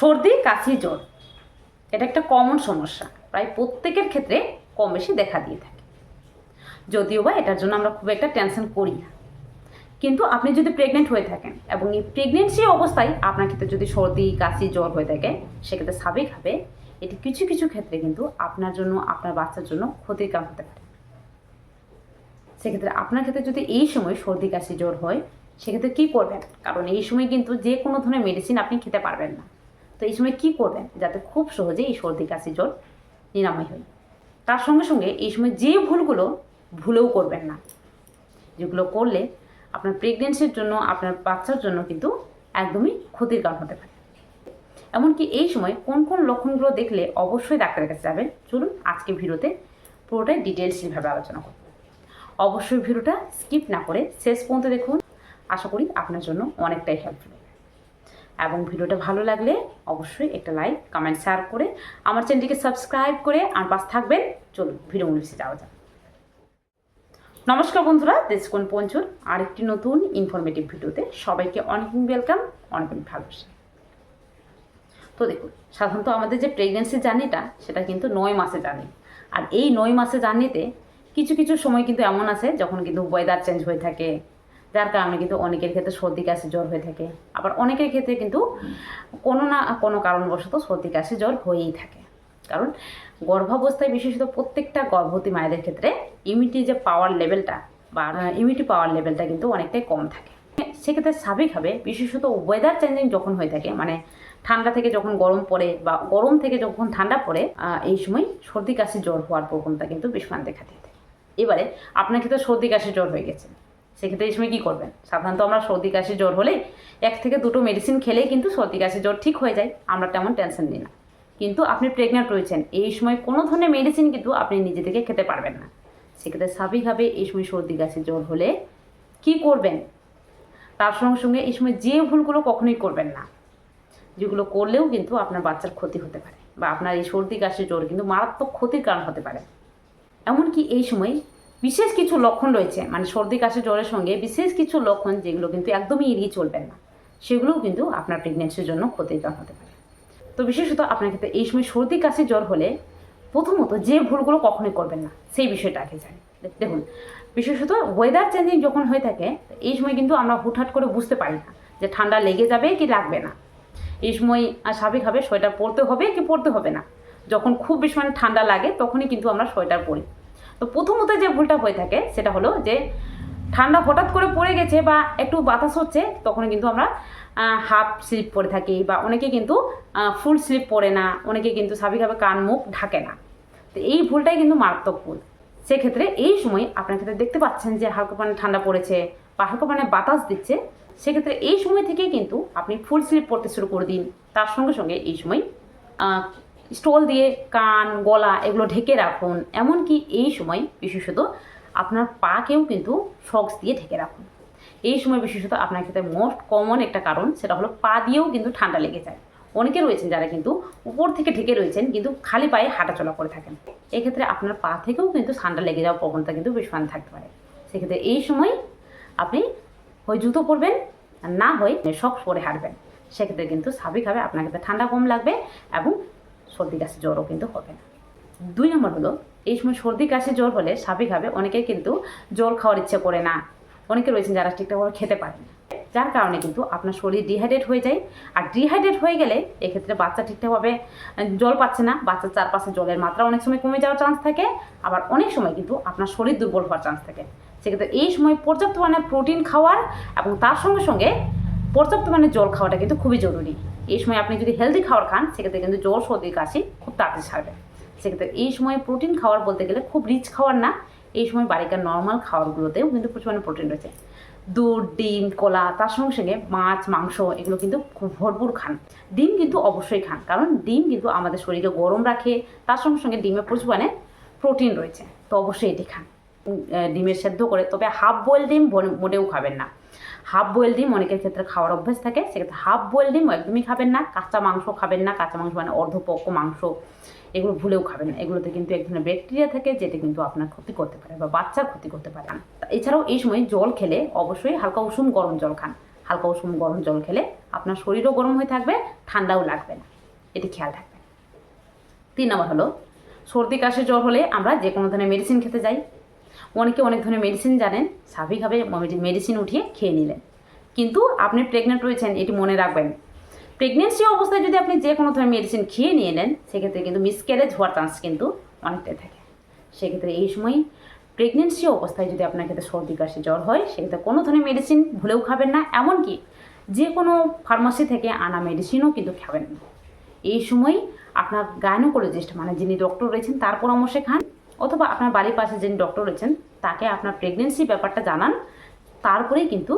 সর্দি কাশি জ্বর এটা একটা কমন সমস্যা, প্রায় প্রত্যেকের ক্ষেত্রে কম বেশি দেখা দিয়ে থাকে। যদিও বা এটার জন্য আমরা খুব একটা টেনশন করি না, কিন্তু আপনি যদি প্রেগনেন্ট হয়ে থাকেন এবং এই প্রেগনেন্সি অবস্থায় আপনার ক্ষেত্রে যদি সর্দি কাশি জ্বর হয়ে থাকে, সেক্ষেত্রে স্বাভাবিকভাবে এটি কিছু কিছু ক্ষেত্রে কিন্তু আপনার জন্য আপনার বাচ্চার জন্য ক্ষতির কারণ হতে পারে। সেক্ষেত্রে আপনার ক্ষেত্রে যদি এই সময় সর্দি কাশি জ্বর হয়, সেক্ষেত্রে কী করবেন? কারণ এই সময় কিন্তু যে কোনো ধরনের মেডিসিন আপনি খেতে পারবেন না। তো এই সময় কী করবেন যাতে খুব সহজে এই সর্দি কাশি জ্বর নিরাময় হয়? তার সঙ্গে সঙ্গে এই সময় যে ভুলগুলো ভুলেও করবেন না, যেগুলো করলে আপনার প্রেগনেন্সির জন্য আপনার বাচ্চার জন্য কিন্তু একদমই ক্ষতির কারণ হতে পারে। এমনকি এই সময় কোন কোন লক্ষণগুলো দেখলে অবশ্যই ডাক্তারের কাছে যাবেন, চলুন আজকে ভিডিওতে পুরোটাই ডিটেলসভাবে আলোচনা করব। অবশ্যই ভিডিওটা স্কিপ না করে শেষ পর্যন্ত দেখুন, আশা করি আপনার জন্য অনেকটাই হেল্পফুল হবে। এবং ভিডিওটা ভালো লাগলে অবশ্যই একটা লাইক কমেন্ট শেয়ার করে আমার চ্যানেলটিকে সাবস্ক্রাইব করে আমার পাশে থাকবেন। চলুন ভিডিও মূল্যে যাওয়া যাক। নমস্কার বন্ধুরা, দেশকোণ পঞ্চুর আরেকটি নতুন ইনফরমেটিভ ভিডিওতে সবাইকে অনেক ওয়েলকাম, অনেক ভালোবাসা। তো দেখুন, সাধারণত আমাদের যে প্রেগনেন্সি জার্নিটা সেটা কিন্তু 9 মাসে জার্নি। আর এই 9 মাসে জার্নিতে কিছু কিছু সময় কিন্তু এমন আছে যখন কিন্তু ওয়েদার চেঞ্জ হয়ে থাকে, যার কারণে কিন্তু অনেকের ক্ষেত্রে সর্দি কাশি জ্বর হয়ে থাকে। আবার অনেকের ক্ষেত্রে কিন্তু কোনো না কোনো কারণবশত সর্দি কাশি জ্বর হয়েই থাকে। কারণ গর্ভাবস্থায় বিশেষত প্রত্যেকটা গর্ভবতী মায়েদের ক্ষেত্রে ইমিউনিটি যে পাওয়ার লেভেলটা বা ইমিউনিটি পাওয়ার লেভেলটা কিন্তু অনেকটাই কম থাকে। সেক্ষেত্রে স্বাভাবিকভাবে বিশেষত ওয়েদার চেঞ্জিং যখন হয়ে থাকে, মানে ঠান্ডা থেকে যখন গরম পড়ে বা গরম থেকে যখন ঠান্ডা পড়ে, এই সময় সর্দি কাশি জ্বর হওয়ার প্রবণতা কিন্তু বেশিমান দেখা দিয়ে থাকে। এবারে আপনার ক্ষেত্রে সর্দি কাশি জ্বর হয়ে গেছে, সেক্ষেত্রে এই সময় কী করবেন? সাধারণত আমরা সর্দি কাশি জ্বর হলে 1 থেকে 2টো মেডিসিন খেলেই কিন্তু সর্দি কাশি জ্বর ঠিক হয়ে যায়, আমরা তেমন টেনশন নিই না। কিন্তু আপনি প্রেগনেন্ট রয়েছেন, এই সময় কোনো ধরনের মেডিসিন কিন্তু আপনি নিজে থেকে খেতে পারবেন না। সেক্ষেত্রে স্বাভাবিকভাবে এই সময় সর্দি কাশি জ্বর হলে কী করবেন? তার সঙ্গে সঙ্গে এই সময় যে ভুলগুলো কখনোই করবেন না, যেগুলো করলেও কিন্তু আপনার বাচ্চার ক্ষতি হতে পারে বা আপনার এই সর্দি কাশি জ্বর কিন্তু মারাত্মক ক্ষতির কারণ হতে পারে। এমনকি এই সময় বিশেষ কিছু লক্ষণ রয়েছে, মানে সর্দি কাশি জ্বরের সঙ্গে বিশেষ কিছু লক্ষণ যেগুলো কিন্তু একদমই এড়িয়ে চলবেন না, সেগুলোও কিন্তু আপনার প্রেগনেন্সির জন্য ক্ষতির কারণ হতে পারে। তো বিশেষত আপনার ক্ষেত্রে এই সময় সর্দি কাশি জ্বর হলে প্রথমত যে ভুলগুলো কখনোই করবেন না সেই বিষয়টা আগে জানি। দেখুন, বিশেষত ওয়েদার চেঞ্জিং যখন হয়ে থাকে, এই সময় কিন্তু আমরা হুটহাট করে বুঝতে পারি না যে ঠান্ডা লেগে যাবে কি লাগবে না। এই সময় স্বাভাবিকভাবে সোয়েটার পরতে হবে কি পরতে হবে না। যখন খুব বেশি ঠান্ডা লাগে তখনই কিন্তু আমরা সোয়েটার পরি। তো প্রথমত যে ভুলটা হয়ে থাকে সেটা হলো যে ঠান্ডা হঠাৎ করে পড়ে গেছে বা একটু বাতাস হচ্ছে, তখন কিন্তু আমরা হাফ স্লিপ পরে থাকি বা অনেকে কিন্তু ফুল স্লিপ পরে না, অনেকে কিন্তু স্বাভাবিকভাবে কান মুখ ঢাকে না। তো এই ভুলটাই কিন্তু মারাত্মক ভুল। সেক্ষেত্রে এই সময় আপনার ক্ষেত্রে দেখতে পাচ্ছেন যে হালকা ঠান্ডা পড়েছে বা হালকা বাতাস দিচ্ছে, সেক্ষেত্রে এই সময় থেকেই কিন্তু আপনি ফুল স্লিপ পরতে শুরু করে দিন। তার সঙ্গে সঙ্গে এই সময় স্টোল দিয়ে কান গলা এগুলো ঢেকে রাখুন। এমনকি এই সময় বিশেষত আপনার পাকেও কিন্তু সক্স দিয়ে ঢেকে রাখুন। এই সময় বিশেষত আপনার ক্ষেত্রে মোস্ট কমন একটা কারণ সেটা হলো পা দিয়েও কিন্তু ঠান্ডা লেগে যায়। অনেকে রয়েছেন যারা কিন্তু উপর থেকে ঢেকে রয়েছেন কিন্তু খালি পায়ে হাঁটাচলা করে থাকেন, এক্ষেত্রে আপনার পা থেকেও কিন্তু ঠান্ডা লেগে যাওয়ার প্রবণতা কিন্তু বেশ থাকতে পারে। সেক্ষেত্রে এই সময় আপনি হয় জুতো পরবেন আর না হয় সক্স পরে হাঁটবেন। সেক্ষেত্রে কিন্তু স্বাভাবিকভাবে আপনার ক্ষেত্রে ঠান্ডা কম লাগবে এবং সর্দি কাশি জ্বরও কিন্তু হবে না। 2 নম্বর হলো, এই সময় সর্দি কাশি জ্বর হলে স্বাভাবিকভাবে অনেকের কিন্তু জল খাওয়ার ইচ্ছে করে না। অনেকে রয়েছেন যারা ঠিকঠাকভাবে খেতে পারেন, যার কারণে কিন্তু আপনার শরীর ডিহাইড্রেট হয়ে যায়। আর ডিহাইড্রেট হয়ে গেলে এক্ষেত্রে বাচ্চা ঠিকঠাকভাবে জল পাচ্ছে না, বাচ্চার চারপাশে জলের মাত্রা অনেক সময় কমে যাওয়ার চান্স থাকে, আবার অনেক সময় কিন্তু আপনার শরীর দুর্বল হওয়ার চান্স থাকে। সেক্ষেত্রে এই সময় পর্যাপ্ত পরিমাণে প্রোটিন খাওয়ার এবং তার সঙ্গে সঙ্গে পর্যাপ্ত পরিমাণে জল খাওয়াটা কিন্তু খুবই জরুরি। এই সময় আপনি যদি হেলদি খাবার খান, সেক্ষেত্রে কিন্তু জ্বর সর্দি কাশি খুব তাড়াতাড়ি ছাড়বে। সেক্ষেত্রে এই সময় প্রোটিন খাবার বলতে গেলে খুব রিচ খাবার না, এই সময় বাড়িকার নর্মাল খাবারগুলোতেও কিন্তু প্রচুর প্রোটিন রয়েছে। দুধ ডিম কলা তার সঙ্গে সঙ্গে মাছ মাংস এগুলো কিন্তু খুব ভরপুর খান। ডিম কিন্তু অবশ্যই খান, কারণ ডিম কিন্তু আমাদের শরীরে গরম রাখে, তার সঙ্গে সঙ্গে ডিমে প্রচুর প্রোটিন রয়েছে, তো অবশ্যই এটি খান। ডিমের সেদ্ধ করে, তবে হাফ বয়েল ডিম মোটেও খাবেন না। হাফ বয়েল ডিম অনেকের ক্ষেত্রে খাওয়ার অভ্যাস থাকে, সেক্ষেত্রে হাফ বয়েল ডিম একদমই খাবেন না। কাঁচা মাংস খাবেন না, কাঁচা মাংস মানে অর্ধপক্ক মাংস এগুলো ভুলেও খাবেন না। এগুলোতে কিন্তু এক ধরনের ব্যাকটেরিয়া থাকে যেটা কিন্তু আপনার ক্ষতি করতে পারে বা বাচ্চার ক্ষতি করতে পারে। এছাড়াও এই সময় জল খেলে অবশ্যই হালকা উষুম গরম জল খান। হালকা উষুম গরম জল খেলে আপনার শরীরও গরম হয়ে থাকবে, ঠান্ডাও লাগবে না, এটি খেয়াল রাখবেন। 3 নম্বর হলো সর্দি কাশি জ্বর হলে আমরা যে কোনো ধরনের মেডিসিন খেতে যাই। অনেকে অনেক ধরনের মেডিসিন জানেন, স্বাভাবিকভাবে মেডিসিন উঠিয়ে খেয়ে নিলেন, কিন্তু আপনি প্রেগনেন্ট রয়েছেন, এটি মনে রাখবেন। প্রেগনেন্সি অবস্থায় যদি আপনি যে কোনো ধরনের মেডিসিন খেয়ে নিয়ে নেন, সেক্ষেত্রে কিন্তু মিসক্যারেজ হওয়ার চান্স কিন্তু অনেকটাই থাকে। সেক্ষেত্রে এই সময় প্রেগনেন্সি অবস্থায় যদি আপনার ক্ষেত্রে সর্দি কাশি জ্বর হয়, সেক্ষেত্রে কোনো ধরনের মেডিসিন ভুলেও খাবেন না, এমনকি যে কোনো ফার্মাসি থেকে আনা মেডিসিনও কিন্তু খাবেন না। এই সময় আপনার গাইনোকোলজিস্ট মানে যিনি ডক্টর রয়েছেন তার পরামর্শে খান, অথবা আপনার বাড়ির পাশে যিনি ডক্টর রয়েছেন তাকে আপনার প্রেগনেন্সি ব্যাপারটা জানান, তারপরেই কিন্তু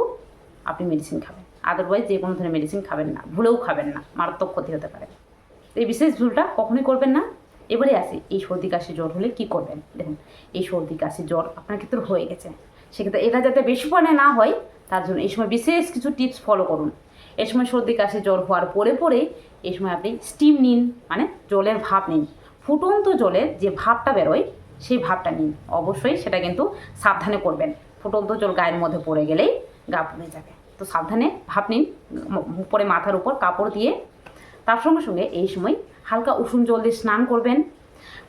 আপনি মেডিসিন খাবেন। আদারওয়াইজ যে কোনো ধরনের মেডিসিন খাবেন না, ভুলেও খাবেন না, মারাত্মক ক্ষতি হতে পারে। এই বিশেষ ভুলটা কখনোই করবেন না। এবারে আসি এই সর্দি কাশি জ্বর হলে কী করবেন। দেখুন, এই সর্দি কাশি জ্বর আপনার ক্ষেত্রে হয়ে গেছে, সেক্ষেত্রে এটা যাতে বেশি পরিমাণে না হয় তার জন্য এই সময় বিশেষ কিছু টিপস ফলো করুন। এই সময় সর্দি কাশি জ্বর হওয়ার পরে এই সময় আপনি স্টিম নিন, মানে জলের ভাপ নিন। ফুটন্ত জলের যে ভাপটা বেরোয় সেই ভাপটা নিন, অবশ্যই সেটা কিন্তু সাবধানে করবেন। ফুটন্ত জল গায়ের মধ্যে পড়ে গেলেই গা পুড়ে যাবে, তো সাবধানে ভাপ নিন, উপরে মাথার উপর কাপড় দিয়ে। তার সঙ্গে সঙ্গে এই সময় হালকা উষুম জল দিয়ে স্নান করবেন।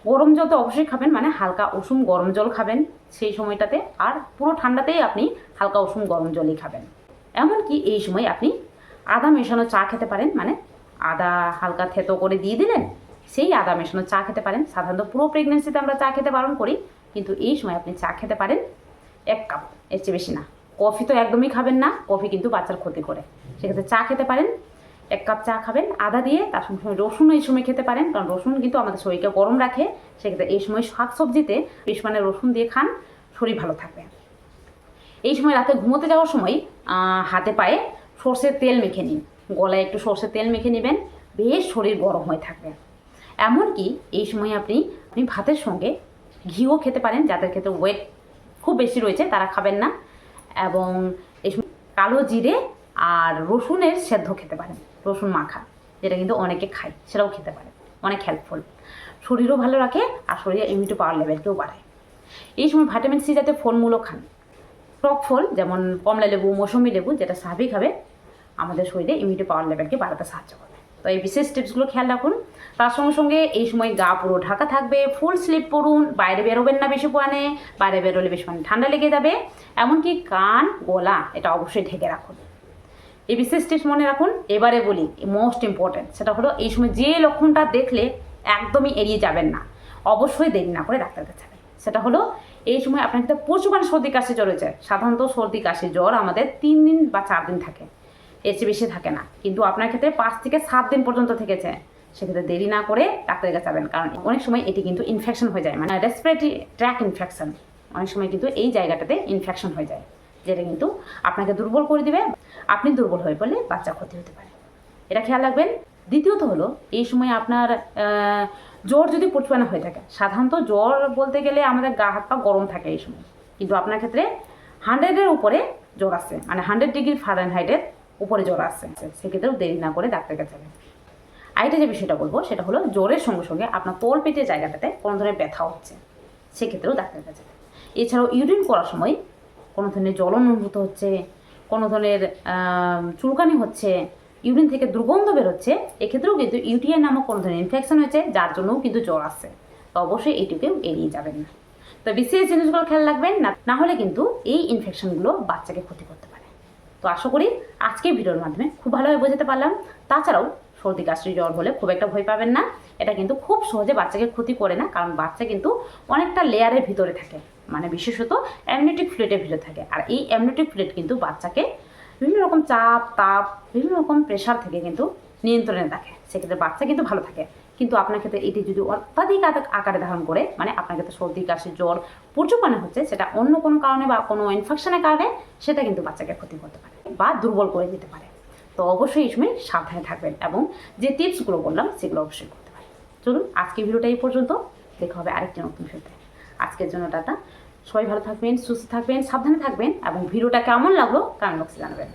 গরম জল তো অবশ্যই খাবেন, মানে হালকা উষুম গরম জল খাবেন সেই সময়টাতে, আর পুরো ঠান্ডাতেই আপনি হালকা উষুম গরম জলই খাবেন। এমনকি এই সময় আপনি আদা মেশানো চা খেতে পারেন, মানে আদা হালকা থেতো করে দিয়ে দিলেন, সেই আদা মেশানো চা খেতে পারেন। সাধারণত পুরো প্রেগনেন্সিতে আমরা চা খেতে বারণ করি, কিন্তু এই সময় আপনি চা খেতে পারেন 1 কাপ, এর চেয়ে বেশি না। কফি তো একদমই খাবেন না, কফি কিন্তু বাচ্চার ক্ষতি করে। সেক্ষেত্রে চা খেতে পারেন, 1 কাপ চা খাবেন আদা দিয়ে। তার সঙ্গে রসুন এই সময় খেতে পারেন, কারণ রসুন কিন্তু আমাদের শরীরকে গরম রাখে। সেক্ষেত্রে এই সময় শাকসবজিতে বেশ মানে রসুন দিয়ে খান, শরীর ভালো থাকবে। এই সময় রাতে ঘুমোতে যাওয়ার সময় হাতে পায়ে সর্ষের তেল মেখে নিন, গলায় একটু সর্ষের তেল মেখে নেবেন, বেশ শরীর গরম হয়ে থাকবে। এমনকি এই সময় আপনি ভাতের সঙ্গে ঘিও খেতে পারেন, যাদের ক্ষেত্রে ওয়েট খুব বেশি রয়েছে তারা খাবেন না। এবং এই সময় কালো জিরে আর রসুনের সেদ্ধ খেতে পারেন, রসুন মাখা, যেটা কিন্তু অনেকে খায়, সেটাও খেতে পারেন, অনেক হেল্পফুল, শরীরও ভালো রাখে আর শরীরের ইমিউনিটি পাওয়ার লেভেলকেও বাড়ায়। এই সময় ভিটামিন সি জাতীয় ফলমূলও খান, টক ফল যেমন কমলা লেবু, মৌসুমি লেবু, যেটা স্বাভাবিকভাবে আমাদের শরীরে ইমিউনিটি পাওয়ার লেভেলকে বাড়াতে সাহায্য করবে। তো এই বিশেষ টিপসগুলো খেয়াল রাখুন। তার সঙ্গে সঙ্গে এই সময় গা পুরো ঢাকা থাকবে, ফুল স্লিপ পরুন, বাইরে বেরোবেন না বেশি পরিমাণে, বাইরে বেরোলে বেশি পরিমাণে ঠান্ডা লেগে যাবে। এমনকি কান গলা এটা অবশ্যই ঢেকে রাখুন। এই বিশেষ টিপস মনে রাখুন। এবারে বলি মোস্ট ইম্পর্ট্যান্ট, সেটা হলো এই সময় যে লক্ষণটা দেখলে একদমই এড়িয়ে যাবেন না, অবশ্যই দেরি না করে ডাক্তার কাছে যাবেন। সেটা হলো এই সময় আপনার ক্ষেত্রে প্রচুর মানে সর্দি কাশি জ্বর হয়েছে। সাধারণত সর্দি কাশি জ্বর আমাদের 3 দিন বা 4 দিন থাকে, এর চেয়ে বেশি থাকে না, কিন্তু আপনার ক্ষেত্রে 5 থেকে 7 দিন পর্যন্ত থেকেছে। সেক্ষেত্রে দেরি না করে ডাক্তারের কাছে যাবেন, কারণ অনেক সময় এটি কিন্তু ইনফেকশন হয়ে যায়, মানে রেসপিরেটরি ট্র্যাক ইনফেকশন। অনেক সময় কিন্তু এই জায়গাটাতে ইনফেকশন হয়ে যায়, যেটা কিন্তু আপনাকে দুর্বল করে দিবে। আপনি দুর্বল হয়ে পড়লে বাচ্চা ক্ষতি হতে পারে, এটা খেয়াল রাখবেন। দ্বিতীয়ত হলো এই সময় আপনার জ্বর যদি প্রচুর হয়ে থাকে, সাধারণত জ্বর বলতে গেলে আমাদের গা হাত পা গরম থাকে এই সময়, কিন্তু আপনার ক্ষেত্রে 100-এর উপরে জ্বর আসে, মানে 100 ডিগ্রি ফারেনহাইটের উপরে জ্বর আসে, সেক্ষেত্রেও দেরি না করে ডাক্তারের কাছে যাবেন। আরেকটা যে বিষয়টা বলবো সেটা হলো জ্বরের সঙ্গে সঙ্গে আপনার তল পেটের জায়গাটাতে কোনো ধরনের ব্যথা হচ্ছে, সেক্ষেত্রেও ডাক্তারের কাছে যাবেন। এছাড়াও ইউরিন করার সময় কোনো ধরনের জ্বলন অনুভূত হচ্ছে, কোনো ধরনের চুলকানি হচ্ছে, ইউরিন থেকে দুর্গন্ধ বেরোচ্ছে, এক্ষেত্রেও কিন্তু ইউটিআই নামক কোনো ধরনের ইনফেকশন হয়েছে, যার জন্যও কিন্তু জ্বর আসছে। তো অবশ্যই এটিকেও এড়িয়ে যাবেন না। তো বিশেষ জিনিসগুলো খেয়াল রাখবেন, না হলে কিন্তু এই ইনফেকশনগুলো বাচ্চাকে ক্ষতি করতে পারে। তো আশা করি আজকের ভিডিওর মাধ্যমে খুব ভালোভাবে বোঝাতে পারলাম। তাছাড়াও সর্দি কাশি জ্বর হলে খুব একটা ভয় পাবেন না, এটা কিন্তু খুব সহজে বাচ্চাকে ক্ষতি করে না, কারণ বাচ্চা কিন্তু অনেকটা লেয়ারের ভিতরে থাকে, মানে বিশেষত অ্যামনিওটিক ফ্লুইডের ভিতরে থাকে। আর এই অ্যামনিওটিক ফ্লুইড কিন্তু বাচ্চাকে বিভিন্ন রকম চাপ, তাপ, বিভিন্ন রকম প্রেশার থেকে কিন্তু নিয়ন্ত্রণে রাখে, সেক্ষেত্রে বাচ্চা কিন্তু ভালো থাকে। কিন্তু আপনার ক্ষেত্রে এটি যদি অত্যাধিক আকারে ধারণ করে, মানে আপনার ক্ষেত্রে সর্দি কাশি জ্বর প্রচুর পানে হচ্ছে, সেটা অন্য কোনো কারণে বা কোনো ইনফেকশনের কারণে, সেটা কিন্তু বাচ্চাকে ক্ষতি করতে পারে বা দুর্বল করে দিতে পারে। তো অবশ্যই এই সময় সাবধানে থাকবেন এবং যে টিপসগুলো বললাম সেগুলো অবশ্যই করতে পারেন। চলুন আজকের ভিডিওটা এই পর্যন্ত, দেখা হবে আরেকটি নতুন ভিডিওতে। আজকের জন্য টাটা, সবাই ভালো থাকবেন, সুস্থ থাকবেন, সাবধানে থাকবেন এবং ভিডিওটা কেমন লাগলো কমেন্ট বক্সে জানাবেন।